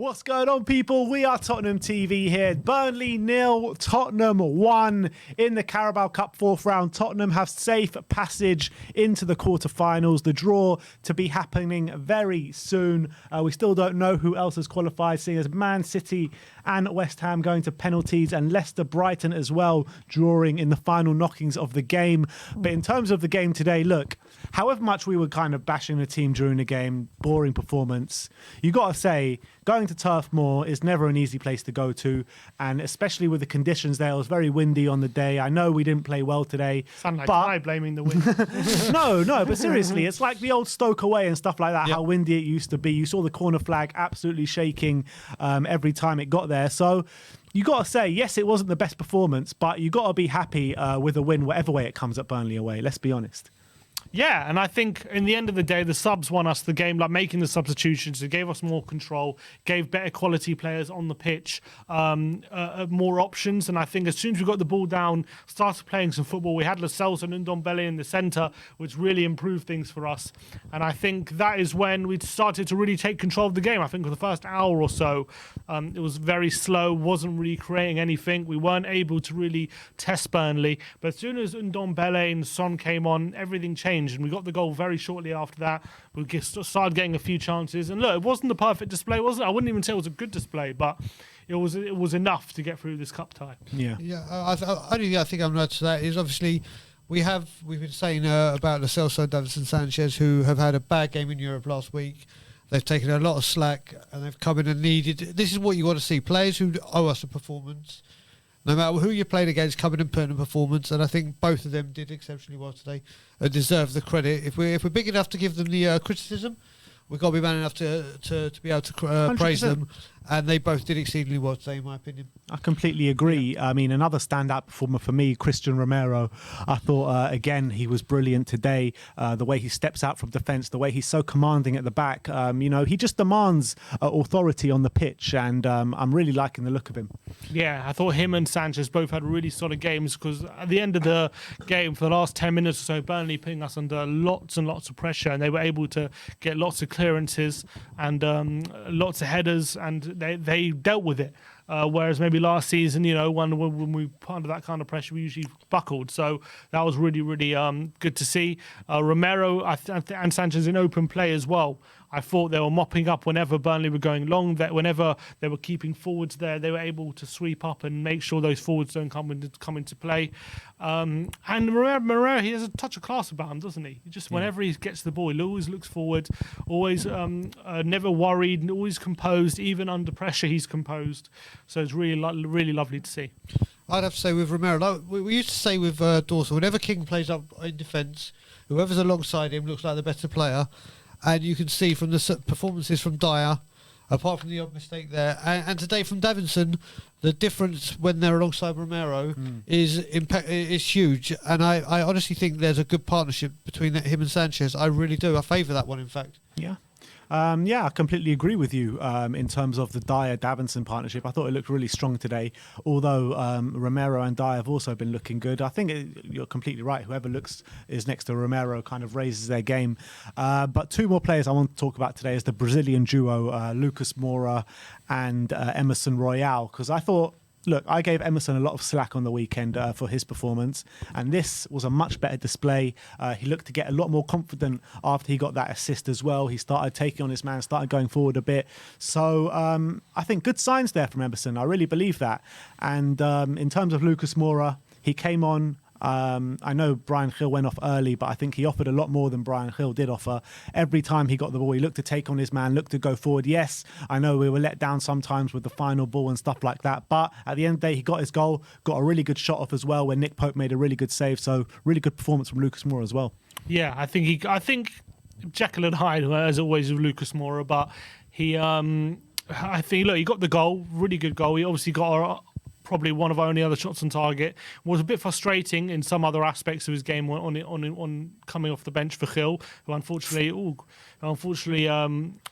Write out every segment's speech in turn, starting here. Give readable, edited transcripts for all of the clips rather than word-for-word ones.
What's going on, people? We are Tottenham TV here. Burnley 0, Tottenham 1 in the Carabao Cup fourth round. Tottenham have safe passage into the quarterfinals. The draw to be happening very soon. We still don't know who else has qualified, seeing as Man City and West Ham going to penalties, and Leicester Brighton as well drawing in the final knockings of the game. But in terms of the game today, look, however much we were kind of bashing the team during the game, boring performance, you got to say, going to Turf Moor is never an easy place to go to, and especially with the conditions there. It was very windy on the day. I know we didn't play well today. Sound like I blaming the wind. No, but seriously, it's like the old Stoke away and stuff like that, how windy it used to be. You saw the corner flag absolutely shaking every time it got there. So you got to say, yes, it wasn't the best performance, but you got to be happy with a win, whatever way it comes at Burnley away. Let's be honest. Yeah, and I think in the end of the day, the subs won us the game, like making the substitutions. It gave us more control, gave better quality players on the pitch more options. And I think as soon as we got the ball down, started playing some football, we had Lascelles and Ndombele in the centre, which really improved things for us. And I think that is when we started to really take control of the game. I think for the first hour or so, it was very slow, wasn't really creating anything. We weren't able to really test Burnley. But as soon as Ndombele and Son came on, everything changed. And we got the goal very shortly after that. We started getting a few chances. And look, it wasn't the perfect display, was it? I wouldn't even say it was a good display, but it was enough to get through this cup tie. Yeah. Only I think I'm right to that is obviously we've been saying about Lo Celso, Davinson Sanchez, who have had a bad game in Europe last week. They've taken a lot of slack and they've come in and needed. This is what you want to see: players who owe us a performance. No matter who you played against, coming and putting a performance, and I think both of them did exceptionally well today and deserve the credit. If we're big enough to give them the criticism, we've got to be man enough to be able to praise them, and they both did exceedingly well today, in my opinion. I completely agree. I mean, another standout performer for me, Christian Romero. I thought, again, he was brilliant today. The way he steps out from defence, the way he's so commanding at the back. He just demands authority on the pitch, and I'm really liking the look of him. Yeah, I thought him and Sanchez both had really solid games, because at the end of the game, for the last 10 minutes or so, Burnley putting us under lots and lots of pressure, and they were able to get lots of clearances and lots of headers, and they dealt with it. Whereas maybe last season, when we put under that kind of pressure, we usually buckled. So that was really, really good to see. Romero and Sanchez in open play as well. I thought they were mopping up whenever Burnley were going long. That whenever they were keeping forwards there, they were able to sweep up and make sure those forwards don't come into play. And Morera, he has a touch of class about him, doesn't he? Whenever he gets the ball, he always looks forward, always never worried, always composed. Even under pressure, he's composed. So it's really, really lovely to see. I'd have to say with Romero, like we used to say with Dawson, whenever King plays up in defence, whoever's alongside him looks like the better player. And you can see from the performances from Dyer, apart from the odd mistake there, and today from Davinson, the difference when they're alongside Romero is huge. And I honestly think there's a good partnership between him and Sanchez. I really do. I favour that one, in fact. Yeah. I completely agree with you in terms of the Dyer-Davinson partnership. I thought it looked really strong today, although Romero and Dyer have also been looking good. I think you're completely right. Whoever is next to Romero kind of raises their game. But two more players I want to talk about today is the Brazilian duo, Lucas Moura and Emerson Royal, because I thought, look, I gave Emerson a lot of slack on the weekend for his performance, and this was a much better display. He looked to get a lot more confident after he got that assist as well. He started taking on his man, started going forward a bit. So I think good signs there from Emerson. I really believe that. And in terms of Lucas Moura, he came on. I know Brian Hill went off early, but I think he offered a lot more than Brian Hill did offer. Every time he got the ball, he looked to take on his man, looked to go forward. Yes, I know we were let down sometimes with the final ball and stuff like that, but at the end of the day, he got his goal, got a really good shot off as well, where Nick Pope made a really good save. So really good performance from Lucas Moura as well. Yeah, I think Jekyll and Hyde, as always, with Lucas Moura, but he got the goal, really good goal. He obviously got probably one of our only other shots on target. Was a bit frustrating in some other aspects of his game on coming off the bench for Gil, who unfortunately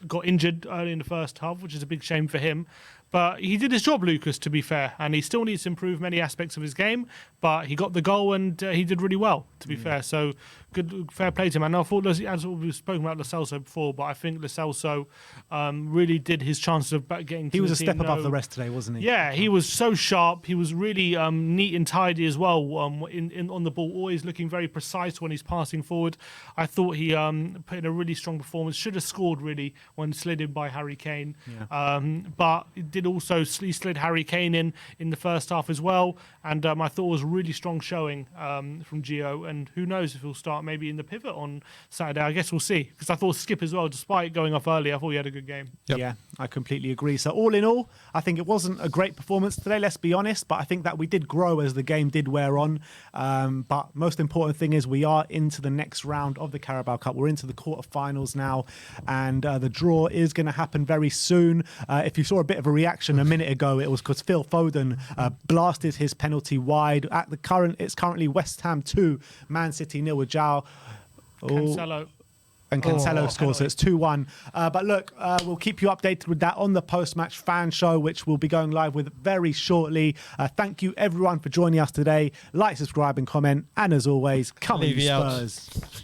got injured early in the first half, which is a big shame for him. But he did his job, Lucas, to be fair, and he still needs to improve many aspects of his game. But he got the goal, and he did really well, to be fair. So good, fair play to him. And I thought, as we've spoken about Lo Celso before, but I think Lo Celso really did his chances of getting. He was a step above the rest today, wasn't he? Yeah, he was so sharp. He was really neat and tidy as well. On the ball, always looking very precise when he's passing forward. I thought he put in a really strong performance. Should have scored really when slid in by Harry Kane. Yeah. But it did also slid Harry Kane in the first half as well. And I thought it was a really strong showing from Gio. And who knows if he'll start maybe in the pivot on Saturday. I guess we'll see. Because I thought Skip as well, despite going off early, I thought he had a good game. Yep. Yeah, I completely agree. So all in all, I think it wasn't a great performance today, let's be honest. But I think that we did grow as the game did wear on. But most important thing is we are into the next round of the Carabao Cup. We're into the quarterfinals now. And the draw is going to happen very soon. If you saw a bit of a reaction a minute ago, it was because Phil Foden blasted his penalty wide. It's currently West Ham 2, Man City 0 with João. Cancelo. And Cancelo scores, so it's 2-1. But look, we'll keep you updated with that on the post-match fan show, which we'll be going live with very shortly. Thank you, everyone, for joining us today. Like, subscribe, and comment. And as always, come on, you Spurs.